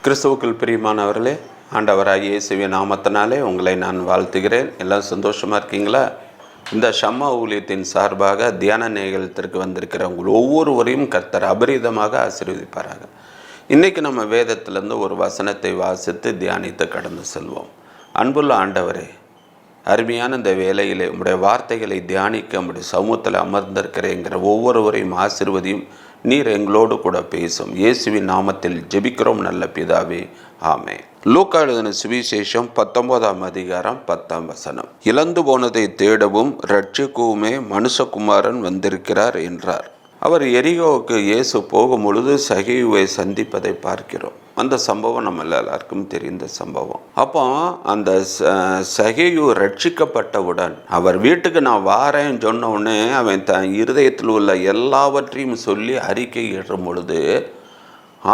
கிறிஸ்துவுக்குள் பிரியமானவர்களே, ஆண்டவராகிய இயேசுவின் நாமத்தினாலே உங்களை நான் வாழ்த்துகிறேன். எல்லாம் சந்தோஷமாக இருக்கீங்களா? இந்த ஷம்மா ஊழியத்தின் சார்பாக தியான நிகழ்த்திற்கு வந்திருக்கிற உங்கள் ஒவ்வொருவரையும் கர்த்தர் அபரிதமாக ஆசீர்வதிப்பாராக. இன்றைக்கி நம்ம வேதத்திலேருந்து ஒரு வசனத்தை வாசித்து தியானித்து கடந்து செல்வோம். அன்புள்ள ஆண்டவரே, அருமையான இந்த வேளையிலே உம்முடைய வார்த்தைகளை தியானிக்க உம்முடைய சமூகத்தில் அமர்ந்திருக்கிறேங்கிற ஒவ்வொருவரையும் ஆசீர்வதியும். நீர் எங்களோடு கூட பேசும். இயேசுவின் நாமத்தில் ஜெபிக்கிறோம் நல்ல பிதாவே, ஆமென். லூக்கா எழுதின சுவிசேஷம் 19ஆம் அதிகாரம் 10ஆம் வசனம். இழந்து போனதை தேடவும் ரட்சிக்கவுமே மனுஷகுமாரன் வந்திருக்கிறார் என்றார். அவர் எரிகோவுக்கு இயேசு போகும் பொழுது சகேயுவை சந்திப்பதை பார்க்கிறோம். அந்த சம்பவம் நம்ம எல்லாருக்கும் தெரிந்த சம்பவம். அப்போ அந்த சகேயு ரட்சிக்கப்பட்டவுடன் அவர் வீட்டுக்கு நான் வாரேன்னு சொன்ன உடனே அவன் தன் இருதயத்தில் உள்ள எல்லாவற்றையும் சொல்லி அறிக்கை இடும் பொழுது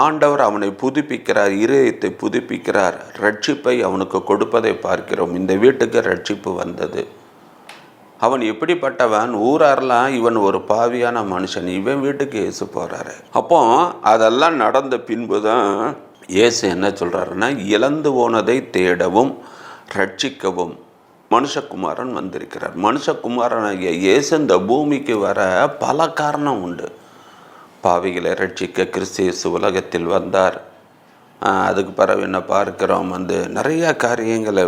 ஆண்டவர் அவனை புதுப்பிக்கிறார், இருதயத்தை புதுப்பிக்கிறார், ரட்சிப்பை அவனுக்கு கொடுப்பதை பார்க்கிறோம். இந்த வீட்டுக்கு ரட்சிப்பு வந்தது. அவன் எப்படிப்பட்டவன்? ஊராரெலாம் இவன் ஒரு பாவியான மனுஷன், இவன் வீட்டுக்கு இயேசு போகிறாரு. அப்போ அதெல்லாம் நடந்த பின்பு தான் இயேசு என்ன சொல்கிறாருன்னா, இழந்து போனதை தேடவும் ரட்சிக்கவும் மனுஷகுமாரன் வந்திருக்கிறார். மனுஷகுமாரனாகிய இயேசு இந்த பூமிக்கு வர பல காரணம் உண்டு. பாவிகளை ரட்சிக்க கிறிஸ்து இயேசு உலகத்தில் வந்தார். அதுக்கு பிறகு என்ன பார்க்கிறோம், நிறையா காரியங்களை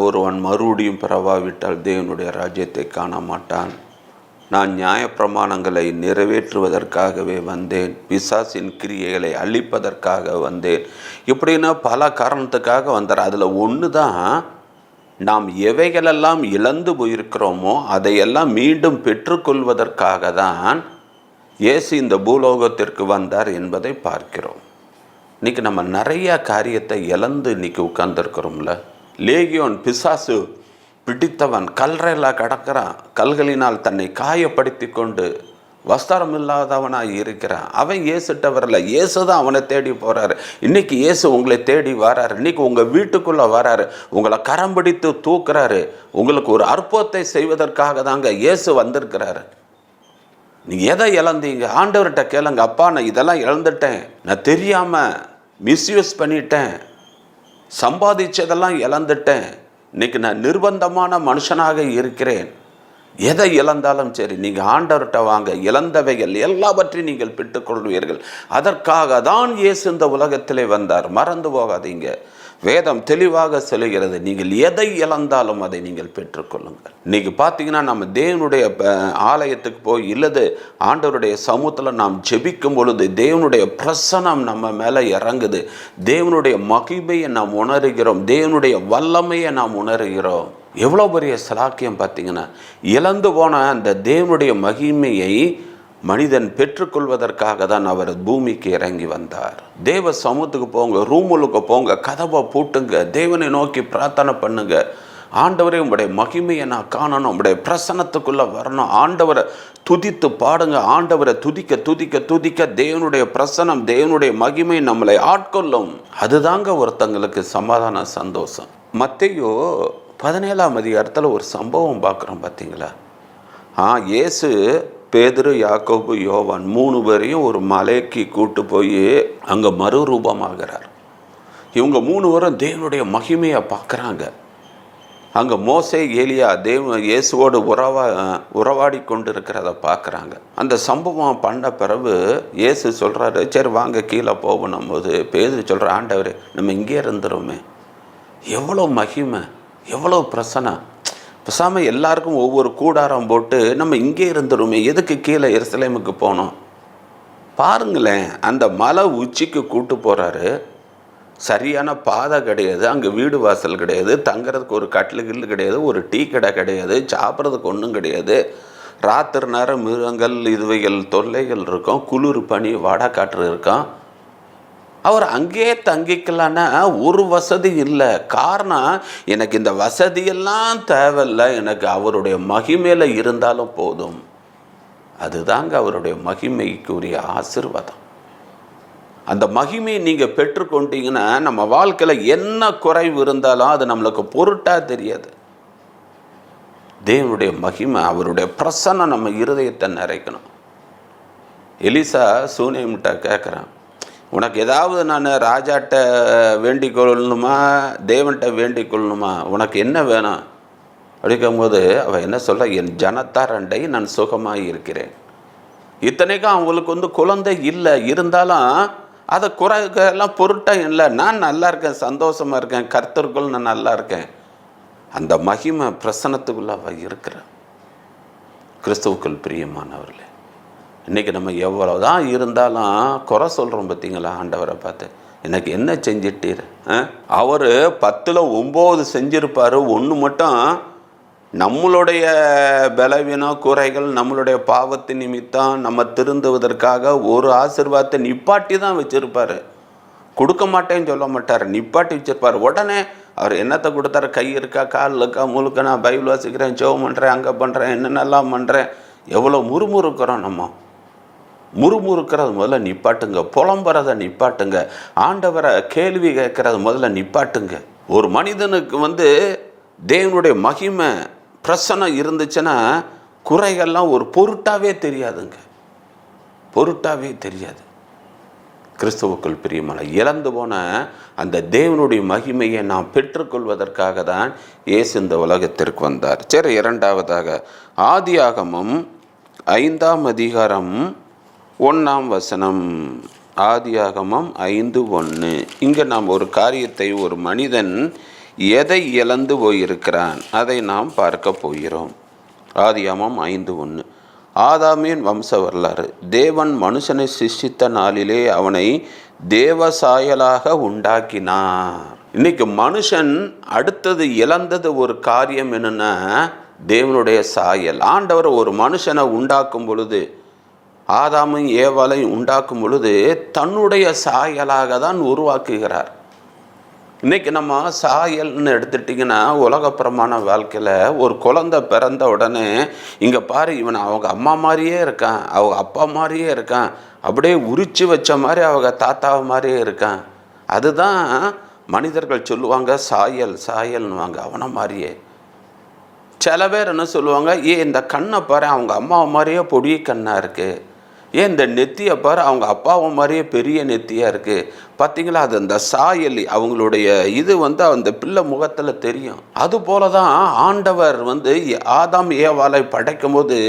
ஒருவன் மறுபடியும் பிறவாவிட்டால் தேவனுடைய ராஜ்யத்தை காண மாட்டான். நான் நியாயப்பிரமாணங்களை நிறைவேற்றுவதற்காகவே வந்தேன், பிசாசின் கிரியைகளை அழிப்பதற்காக வந்தேன், இப்படின்னா பல காரணத்துக்காக வந்தார். அதில் ஒன்று தான், நாம் எவைகளெல்லாம் இழந்து போயிருக்கிறோமோ அதையெல்லாம் மீண்டும் பெற்றுக்கொள்வதற்காக தான் இயேசு இந்த பூலோகத்திற்கு வந்தார் என்பதை பார்க்கிறோம். இன்றைக்கி நம்ம நிறையா காரியத்தை இழந்து இன்றைக்கி உட்கார்ந்துருக்கிறோம்ல. லேகியோன் பிசாசு பிடித்தவன் கல்றையில் கிடக்கிறான், கல்களினால் தன்னை காயப்படுத்தி கொண்டு வஸ்திரம் இல்லாதவனாக இருக்கிறான். அவன் இயேசுட்ட வரல, இயேசு தான் அவனை தேடி போகிறாரு. இன்றைக்கி இயேசு உங்களை தேடி வராரு. இன்றைக்கி உங்கள் வீட்டுக்குள்ளே வராரு, உங்களை கரம் பிடித்து தூக்குறாரு. உங்களுக்கு ஒரு அற்புதத்தை செய்வதற்காக தாங்க இயேசு வந்திருக்கிறாரு. நீங்கள் எதை இழந்தீங்க? ஆண்டவர்கிட்ட கேளுங்க. அப்பா, நான் இதெல்லாம் இழந்துட்டேன், நான் தெரியாமல் மிஸ்யூஸ் பண்ணிட்டேன், சம்பாதிச்சதெல்லாம் இழந்துட்டேன், இன்றைக்கி நான் நிர்பந்தமான மனுஷனாக இருக்கிறேன். எதை இழந்தாலும் சரி, நீங்கள் ஆண்டவர்கிட்ட வாங்க, இழந்தவைகள் எல்லாவற்றையும் நீங்கள் பெற்றுக்கொள்வீர்கள். அதற்காக தான் இயேசு இந்த உலகத்திலே வந்தார். மறந்து போகாதீங்க. வேதம் தெளிவாக சொல்லுகிறது, நீங்கள் எதை இழந்தாலும் அதை நீங்கள் பெற்றுக்கொள்ளுங்கள். இன்றைக்கி பார்த்தீங்கன்னா நம்ம தேவனுடைய ஆலயத்துக்கு போய் இல்லது ஆண்டவருடைய சமூகத்தில் நாம் ஜெபிக்கும் பொழுது தேவனுடைய பிரசனம் நம்ம மேலே இறங்குது. தேவனுடைய மகிமையை நாம் உணர்கிறோம், தேவனுடைய வல்லமையை நாம் உணர்கிறோம். எவ்வளோ பெரிய சலாக்கியம் பார்த்தீங்கன்னா, இழந்து போன அந்த தேவனுடைய மகிமையை மனிதன் பெற்றுக்கொள்வதற்காக தான் அவர் பூமிக்கு இறங்கி வந்தார். தேவ சமூகத்துக்கு போங்க, ரூமுக்கு போங்க, கதவை பூட்டுங்க, தேவனை நோக்கி பிரார்த்தனை பண்ணுங்க. ஆண்டவரே, உங்களுடைய மகிமையை நான் காணணும், உங்களுடைய பிரசன்னத்துக்குள்ளே வரணும். ஆண்டவரை துதித்து பாடுங்க. ஆண்டவரை துதிக்க துதிக்க துதிக்க தேவனுடைய பிரசன்னம், தேவனுடைய மகிமை நம்மளை ஆட்கொள்ளும். அதுதாங்க ஒருத்தங்களுக்கு சமாதான சந்தோஷம். மத்தேயு 17ஆம் அதிகாரத்தில் ஒரு சம்பவம் பார்க்குறோம் பார்த்தீங்களா? இயேசு பேதுரு, யாக்கோபு, யோவான் 3 பேரையும் ஒரு மலைக்கு கூட்டு போய் அங்கே மறுரூபமாகிறார். இவங்க 3 பேரும் தேவனுடைய மகிமையை பார்க்குறாங்க. அங்கே மோசே, ஏலியா இயேசுவோடு உறவாடி கொண்டு இருக்கிறத பார்க்குறாங்க. அந்த சம்பவம் பண்ண பிறகு இயேசு சொல்கிறாரு, சரி வாங்க கீழே போகணும் போது பேதுரு சொல்கிற, ஆண்டவரே, நம்ம இங்கே இருந்துருமே, எவ்வளோ மகிமை, எவ்வளோ பிரசனை, பேசாமல் எல்லாருக்கும் ஒவ்வொரு கூடாரம் போட்டு நம்ம இங்கே இருந்துருமே, எதுக்கு கீழே எருசலேமுக்கு போனோம்? பாருங்களேன், அந்த மலை உச்சிக்கு கூட்டு போகிறாரு. சரியான பாதை கிடையாது, அங்கே வீடு வாசல் கிடையாது, தங்கிறதுக்கு ஒரு கட்டில் கிடையாது, ஒரு டீ கடை கிடையாது, சாப்பிட்றதுக்கு ஒன்றும் கிடையாது. ராத்திரி நேரம் மிருகங்கள் இதுவைகள் தொல்லைகள் இருக்கும், குளிர் பனி வடை காற்று இருக்கும். அவர் அங்கேயே தங்கிக்கலான்னா ஒரு வசதி இல்லை. காரணம், எனக்கு இந்த வசதியெல்லாம் தேவையில்லை, எனக்கு அவருடைய மகிமையில் இருந்தாலும் போதும். அதுதாங்க அவருடைய மகிமைக்குரிய ஆசீர்வாதம். அந்த மகிமையை நீங்கள் பெற்றுக்கொண்டீங்கன்னா நம்ம வாழ்க்கையில் என்ன குறைவு இருந்தாலும் அது நம்மளுக்கு பொருட்டாக தெரியாது. தேவனுடைய மகிமை, அவருடைய பிரசன்னம் நம்ம இருதயத்தை நிறைக்கணும். எலிசா சூனேமிட்ட கேட்குறான், உனக்கு ஏதாவது நான் ராஜாட்ட வேண்டிக் கொள்ளணுமா, தேவன்கிட்ட வேண்டிக் கொள்ளணுமா, உனக்கு என்ன வேணும் அப்படிங்கும்போது அவள் என்ன சொல்ற, என் ஜனத்தார் அண்டை நான் சுகமாக இருக்கிறேன். இத்தனைக்கும் அவங்களுக்கு குழந்தை இல்லை, இருந்தாலும் அதை குறைகெல்லாம் பொருட்டம் இல்லை. நான் நல்லா இருக்கேன், சந்தோஷமாக இருக்கேன், கர்த்தருக்குள் நான் நல்லா இருக்கேன். அந்த மகிமை பிரசன்னத்துக்குள்ள அவள் இருக்கிறான். கிறிஸ்துவுக்குள் பிரியமானவர்களே, இன்றைக்கி நம்ம எவ்வளோதான் இருந்தாலும் குறை சொல்கிறோம் பார்த்தீங்களா ஆண்டவரை பார்த்து. எனக்கு என்ன செஞ்சிட்டீர்? அவர் 10ல் 9 செஞ்சிருப்பார். ஒன்று மட்டும் நம்மளுடைய பலவீனம் குறைகள், நம்மளுடைய பாவத்தின் நிமித்தம் நம்ம திருந்துவதற்காக ஒரு ஆசீர்வாதத்தை நிப்பாட்டி தான் வச்சுருப்பார். கொடுக்க மாட்டேன்னு சொல்ல மாட்டார், நிப்பாட்டி வச்சுருப்பார். உடனே அவர் என்னத்தை கொடுத்தாரு? கை இருக்கா, கால் இருக்கா, முழுக்க நான் பைபிள் வாசிக்கிறேன், ஜெபம் பண்ணுறேன், அங்கே பண்ணுறேன், என்னென்னலாம் பண்ணுறேன். எவ்வளோ முறுமுறுக்கிறோம் நம்ம. முறுமுறுக்கிறது முதல்ல நிப்பாட்டுங்க. புலம்புறதை நிப்பாட்டுங்க. ஆண்டவரை கேள்வி கேட்கறது முதல்ல நிப்பாட்டுங்க. ஒரு மனிதனுக்கு தேவனுடைய மகிமை பிரசன்னம் இருந்துச்சுன்னா குறைகள்லாம் ஒரு பொருட்டாவே தெரியாதுங்க, பொருட்டாவே தெரியாது. கிறிஸ்துவுக்குள் பிரியமான இழந்து போன அந்த தேவனுடைய மகிமையை நாம் பெற்றுக்கொள்வதற்காக தான் இயேசு இந்த உலகத்திற்கு வந்தார். சரி, இரண்டாவதாக ஆதியாகமம் 5ஆம் அதிகாரம் 1ஆம் வசனம். ஆதியாகமம் 5:1. இங்கே நாம் ஒரு காரியத்தை, ஒரு மனிதன் எதை இழந்து போயிருக்கிறான் அதை நாம் பார்க்க போகிறோம். ஆதியாகமம் 5:1. ஆதாமின் வம்ச வரலாறு. தேவன் மனுஷனை சிருஷ்டித்த நாளிலே அவனை தேவசாயலாக உண்டாக்கினார். இன்னைக்கு மனுஷன் அடுத்தது இழந்தது ஒரு காரியம் என்னன்னா தேவனுடைய சாயல். ஆண்டவர் ஒரு மனுஷனை உண்டாக்கும் பொழுது, ஆதாமும் ஏவாளையும் உண்டாக்கும் பொழுது தன்னுடைய சாயலாக தான் உருவாக்குகிறார். இன்றைக்கி நம்ம சாயல்னு எடுத்துட்டிங்கன்னா உலகப்புறமான வாழ்க்கையில் ஒரு குழந்தை பிறந்த உடனே இங்கே பாரு, இவன் அவங்க அம்மா மாதிரியே இருக்கான், அவங்க அப்பா மாதிரியே இருக்கான், அப்படியே உரிச்சு வச்ச மாதிரி அவங்க தாத்தாவை மாதிரியே இருக்கான். அதுதான் மனிதர்கள் சொல்லுவாங்க சாயல் சாயல்னுவாங்க, அவனை மாதிரியே. சில பேர் என்ன சொல்லுவாங்க, இந்த கண்ணை பாரு அவங்க அம்மாவை மாதிரியே பொடிய கண்ணாக இருக்குது, இந்த நெத்தியை பாரு அவங்க அப்பாவை மாதிரியே பெரிய நெத்தியாக இருக்குது. பார்த்தீங்களா, அது அந்த சாயல் அவங்களுடைய இது அந்த பிள்ளை முகத்தில் தெரியும். அதுபோல தான் ஆண்டவர் ஆதாம் ஏவாளை படைக்கும் போது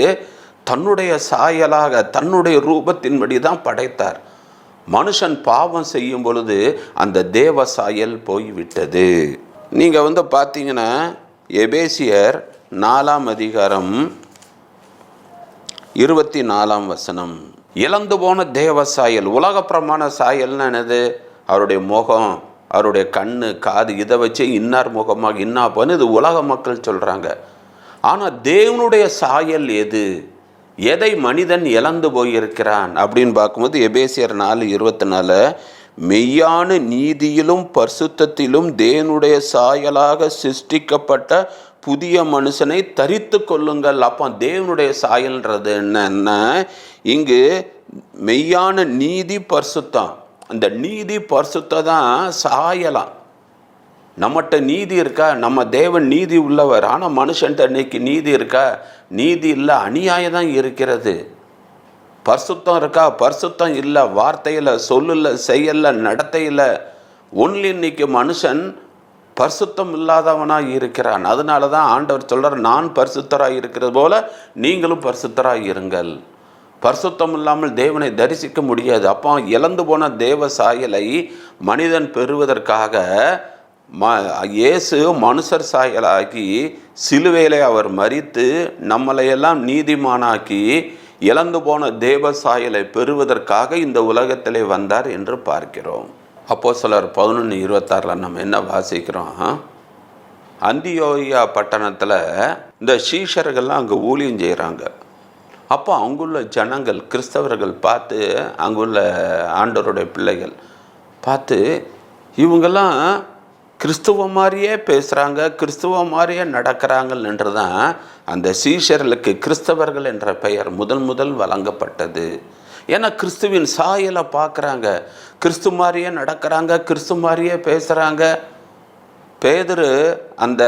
தன்னுடைய சாயலாக தன்னுடைய ரூபத்தின்படி தான் படைத்தார். மனுஷன் பாவம் செய்யும் பொழுது அந்த தேவ சாயல் போய்விட்டது. நீங்கள் பார்த்தீங்கன்னா எபேசியர் 4ஆம் அதிகாரம் 24ஆம் வசனம். இழந்து போன தேவ சாயல். உலகப்பிரமாண சாயல்னா என்னது? அவருடைய முகம், அவருடைய கண்ணு, காது, இதை வச்சு இன்னார் முகமாக இன்னா பண்ணு, இது உலக மக்கள் சொல்கிறாங்க. ஆனால் தேவனுடைய சாயல் எது? எதை மனிதன் இழந்து போயிருக்கிறான் அப்படின்னு பார்க்கும்போது எபேசியர் 4:24, மெய்யான நீதியிலும் பரிசுத்தத்திலும் தேவனுடைய சாயலாக சிருஷ்டிக்கப்பட்ட புதிய மனுஷனை தரித்து கொள்ளுங்கள். அப்போ தேவனுடைய சாயல்ன்றது என்னன்னா இங்கு மெய்யான நீதி பரிசுத்தம். அந்த நீதி பரிசுத்தம் தான் சாயலாம். நம்மகிட்ட நீதி இருக்கா? நம்ம தேவன் நீதி உள்ளவர். ஆனால் மனுஷன்ட்ட இன்னைக்கு நீதி இருக்கா? நீதி இல்லை, அநியாயம் தான் இருக்கிறது. பரிசுத்தம் இருக்கா? பரிசுத்தம் இல்லை. வார்த்தையில், சொல்லில், செயல்ல, நடத்தையில் ஒன்லி இன்னைக்கு மனுஷன் பரிசுத்தம் இல்லாதவனாக இருக்கிறான். அதனால தான் ஆண்டவர் சொல்கிறார், நான் பரிசுத்தராக இருக்கிறது போல நீங்களும் பரிசுத்தராக இருங்கள். பரிசுத்தம் இல்லாமல் தேவனை தரிசிக்க முடியாது. அப்போ இழந்து போன தேவ சாயலை மனிதன் பெறுவதற்காக இயேசு மனுஷர் சாயலாக்கி சிலுவையிலே அவர் மரித்து நம்மளையெல்லாம் நீதிமானாக்கி இழந்து போன தேவ சாயலை பெறுவதற்காக இந்த உலகத்திலே வந்தார் என்று பார்க்கிறோம். அப்போஸ்தலர் 11:26 நம்ம என்ன வாசிக்கிறோம்? அந்தியோகியா பட்டணத்தில் இந்த சீஷர்கள்லாம் அங்கே ஊழியம் செய்கிறாங்க. அப்போ அங்குள்ள ஜனங்கள், கிறிஸ்தவர்கள் பார்த்து, அங்குள்ள ஆண்டவருடைய பிள்ளைகள் பார்த்து, இவங்கெல்லாம் கிறிஸ்துவ மாதிரியே பேசுகிறாங்க, கிறிஸ்துவ மாதிரியே நடக்கிறாங்கன்னு தான் அந்த சீஷர்களுக்கு கிறிஸ்தவர்கள் என்ற பெயர் முதல் வழங்கப்பட்டது. ஏன்னா கிறிஸ்துவின் சாயலை பார்க்குறாங்க, கிறிஸ்து மாதிரியே நடக்கிறாங்க, கிறிஸ்து மாதிரியே பேசுகிறாங்க. பேதுரு அந்த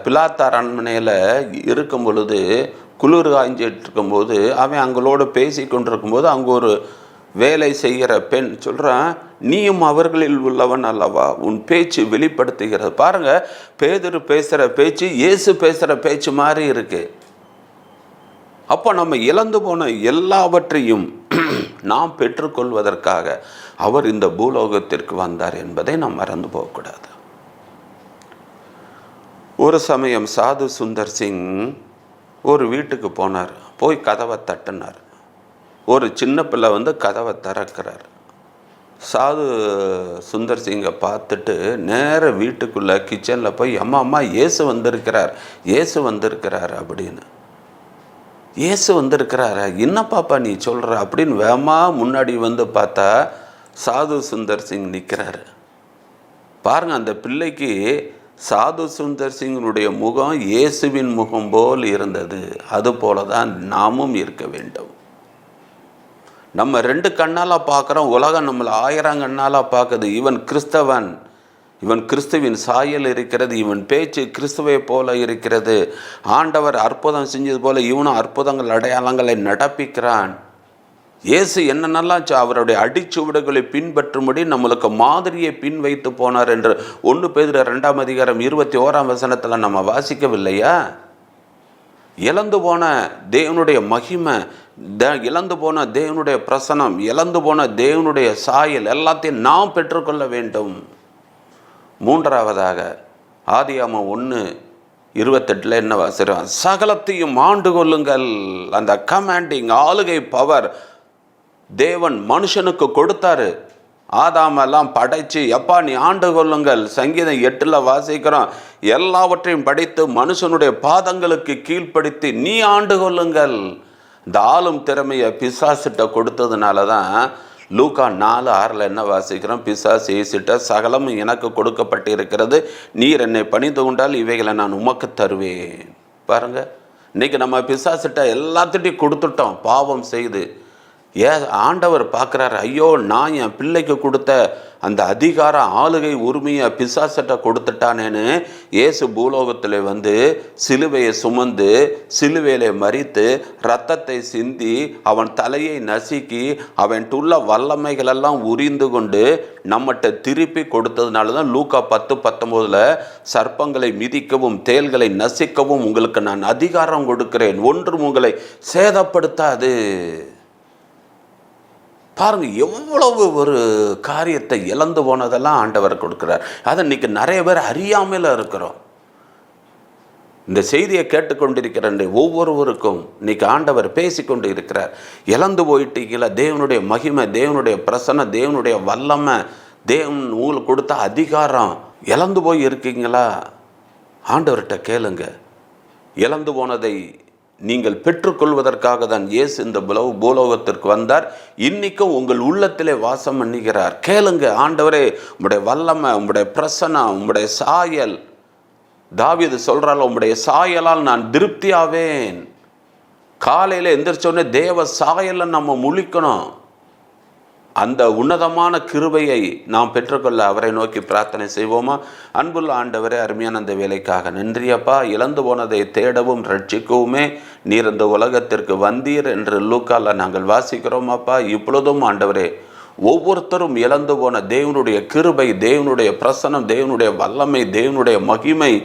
பிலாத்தார் அரண்மனையில் இருக்கும் பொழுது, குளிர் காய்ஞ்சிட்டு இருக்கும்போது அவன் அவங்களோடு பேசி கொண்டிருக்கும்போது அங்கே ஒரு வேலை செய்கிற பெண் சொல்கிறான், நீயும் அவர்களில் உள்ளவன் அல்லவா, உன் பேச்சு வெளிப்படுத்துகிறது. பாருங்க, பேதுரு பேசுகிற பேச்சு இயேசு பேசுகிற பேச்சு மாதிரி இருக்கு. அப்போ நம்ம இழந்து போன எல்லாவற்றையும் நாம் பெற்றுக்கொள்வதற்காக அவர் இந்த பூலோகத்திற்கு வந்தார் என்பதை நாம் மறந்து போகக்கூடாது. ஒரு சமயம் சாது சுந்தர் சிங் ஒரு வீட்டுக்கு போனார். போய் கதவை தட்டினார். ஒரு சின்ன பிள்ளை கதவை திறக்கிறார். சாது சுந்தர் சிங்கை பார்த்துட்டு நேர வீட்டுக்குள்ளே கிச்சனில் போய், அம்மா அம்மா இயேசு வந்திருக்கிறார், இயேசு வந்திருக்கிறார் அப்படின்னு. இயேசு வந்திருக்கிறாரா, என்ன பாப்பா நீ சொல்கிற அப்படின்னு வேகமாக முன்னாடி பார்த்தா சாது சுந்தர் சிங் நிற்கிறாரு. பாருங்கள், அந்த பிள்ளைக்கு சாது சுந்தர் சிங்கினுடைய முகம் இயேசுவின் முகம் போல் இருந்தது. அதுபோல தான் நாமும் இருக்க வேண்டும். நம்ம 2 கண்ணால் பார்க்குறோம், உலகம் நம்மளை 1000 கண்ணால் பார்க்குது. இவன் கிறிஸ்தவன், இவன் கிறிஸ்துவின் சாயல் இருக்கிறது, இவன் பேச்சு கிறிஸ்துவை போல இருக்கிறது, ஆண்டவர் அற்புதம் செஞ்சது போல இவனும் அற்புதங்கள் அடையாளங்களை நடப்பிக்கிறான், இயேசு என்னென்னலாம் அவருடைய அடிச்சுவடுகளை பின்பற்றும்படி நம்மளுக்கு மாதிரியை பின் வைத்து போனார் என்று 1 பேதுரு 2ஆம் அதிகாரம் 21ஆம் வசனத்தில் நம்ம வாசிக்கவில்லையா? இழந்து போன தேவனுடைய மகிமை, இழந்து போன தேவனுடைய பிரசனம், இழந்து போன தேவனுடைய சாயல் எல்லாத்தையும் நாம் பெற்றுக்கொள்ள வேண்டும். 3ஆவதாக ஆதியாகமம் 1:28 என்ன வாசிக்கிறோம்? சகலத்தையும் ஆண்டு கொள்ளுங்கள். அந்த கமாண்டிங் ஆளுகை பவர் தேவன் மனுஷனுக்கு கொடுத்தாரு. ஆதாமெல்லாம் படைச்சு, எப்பா நீ ஆண்டு கொள்ளுங்கள். சங்கீதம் 8 வாசிக்கிறோம், எல்லாவற்றையும் படைத்து மனுஷனுடைய பாதங்களுக்கு கீழ்ப்படுத்தி நீ ஆண்டு கொள்ளுங்கள். இந்த ஆளும் திறமையை பிசாசிட்ட கொடுத்ததுனால தான் லூக்கா 4:6 என்ன வாசிக்கிறோம்? பிசாசு ஏசிட்ட சகலம் எனக்கு கொடுக்கப்பட்டு இருக்கிறது, நீர் என்னை பணிந்து கொண்டால் இவைகளை நான் உமக்கு தருவேன். பாருங்க, இன்னைக்கு நம்ம பிசாசிட்ட எல்லாத்திட்டையும் கொடுத்துட்டோம் பாவம் செய்து. ஆண்டவர் பார்க்குறாரு, ஐயோ நான் என் பிள்ளைக்கு கொடுத்த அந்த அதிகார ஆளுகை உரிமையை பிசாசட்ட கொடுத்துட்டானேன்னு இயேசு பூலோகத்தில் சிலுவையை சுமந்து சிலுவையில மரித்து இரத்தத்தை சிந்தி அவன் தலையை நசுக்கி அவன்ட்டுள்ள வல்லமைகளெல்லாம் உரிந்து கொண்டு நம்மகிட்ட திருப்பி கொடுத்ததுனால தான் லூக்கா 10:19 சர்ப்பங்களை மிதிக்கவும் தேள்களை நசிக்கவும் உங்களுக்கு நான் அதிகாரம் கொடுக்கிறேன், ஒன்றும் உங்களை சேதப்படுத்தாது. பாருங்கள், எவ்வளவு ஒரு காரியத்தை இழந்து போனதெல்லாம் ஆண்டவர் கொடுக்குறார். அதை இன்னைக்கு நிறைய பேர் அறியாமல் இருக்கிறோம். இந்த செய்தியை கேட்டுக்கொண்டிருக்கிற ஒவ்வொருவருக்கும் இன்னைக்கு ஆண்டவர் பேசிக்கொண்டு இருக்கிறார். இழந்து போயிட்டீங்களா தேவனுடைய மகிமை, தேவனுடைய பிரசன்னம், தேவனுடைய வல்லமை, தேவன் உங்களுக்கு கொடுத்த அதிகாரம் இழந்து போய் இருக்கீங்களா? ஆண்டவர்கிட்ட கேளுங்க. இழந்து போனதை நீங்கள் பெற்றுக்கொள்வதற்காக தான் இயேசு இந்த பூலோகத்திற்கு வந்தார். இன்னைக்கும் உங்கள் உள்ளத்திலே வாசம் பண்ணுகிறார். கேளுங்க, ஆண்டவரே உம்முடைய வல்லமை, உம்முடைய பிரசன்னம், உம்முடைய சாயல். தாவீது சொல்றால, உம்முடைய சாயலால் நான் திருப்தியாவேன். காலையில் எந்திரிச்சோடனே தேவ சாயலை நம்ம முழிக்கணும். அந்த உன்னதமான கிருபையை நாம் பெற்றுக்கொள்ள அவரை நோக்கி பிரார்த்தனை செய்வோமா? அன்புள்ள ஆண்டவரே, அருமையான அந்த வேலைக்காக நன்றியப்பா. இழந்து போனதை தேடவும் ரட்சிக்கவுமே நீர் இந்த உலகத்திற்கு வந்தீர் என்று லூக்கால நாங்கள் வாசிக்கிறோமாப்பா. இப்பொழுதும் ஆண்டவரே, ஒவ்வொருத்தரும் இழந்து போன தேவனுடைய கிருபை, தேவனுடைய பிரசனம், தேவனுடைய வல்லமை, தேவனுடைய மகிமை,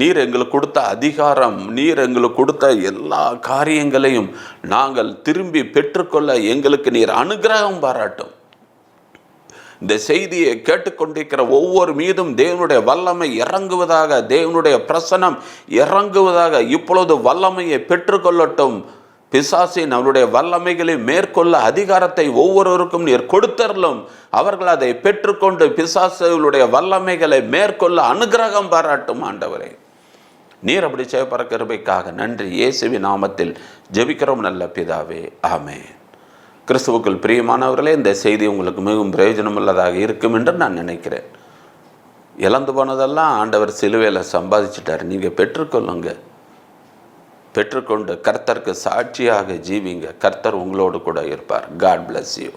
நீர் எங்களுக்கு கொடுத்த அதிகாரம், நீர் எங்களுக்கு கொடுத்த எல்லா காரியங்களையும் நாங்கள் திரும்பி பெற்றுக்கொள்ள எங்களுக்கு நீர் அனுகிரகம் பாராட்டும். இந்த செய்தியை கேட்டுக்கொண்டிருக்கிற ஒவ்வொரு மீதும் தேவனுடைய வல்லமை இறங்குவதாக, தேவனுடைய பிரசனம் இறங்குவதாக. இப்பொழுது வல்லமையை பெற்றுக்கொள்ளட்டும். பிசாசின் அவருடைய வல்லமைகளை மேற்கொள்ள அதிகாரத்தை ஒவ்வொருவருக்கும் நீர் கொடுத்தரலும். அவர்கள் அதை பெற்றுக்கொண்டு பிசாசுகளுடைய வல்லமைகளை மேற்கொள்ள அனுகிரகம் பாராட்டும். ஆண்டவரே, நீர் அப்படி செய்யப்படுற கிருபைக்காக நன்றி. இயேசுவின் நாமத்தில் ஜெபிக்கிறோம் நல்ல பிதாவே, ஆமென். கிறிஸ்துவுக்குள் பிரியமானவர்களே, இந்த செய்தி உங்களுக்கு மிகவும் பிரயோஜனமுள்ளதாக இருக்கும் என்று நான் நினைக்கிறேன். இழந்து போனதெல்லாம் ஆண்டவர் சிலுவையில் சம்பாதிச்சிட்டார். நீங்கள் பெற்றுக்கொள்ளுங்க. பெற்றுக்கொண்டு கர்த்தருக்கு சாட்சியாக ஜீவிங்க. கர்த்தர் உங்களோடு கூட இருப்பார். God bless you.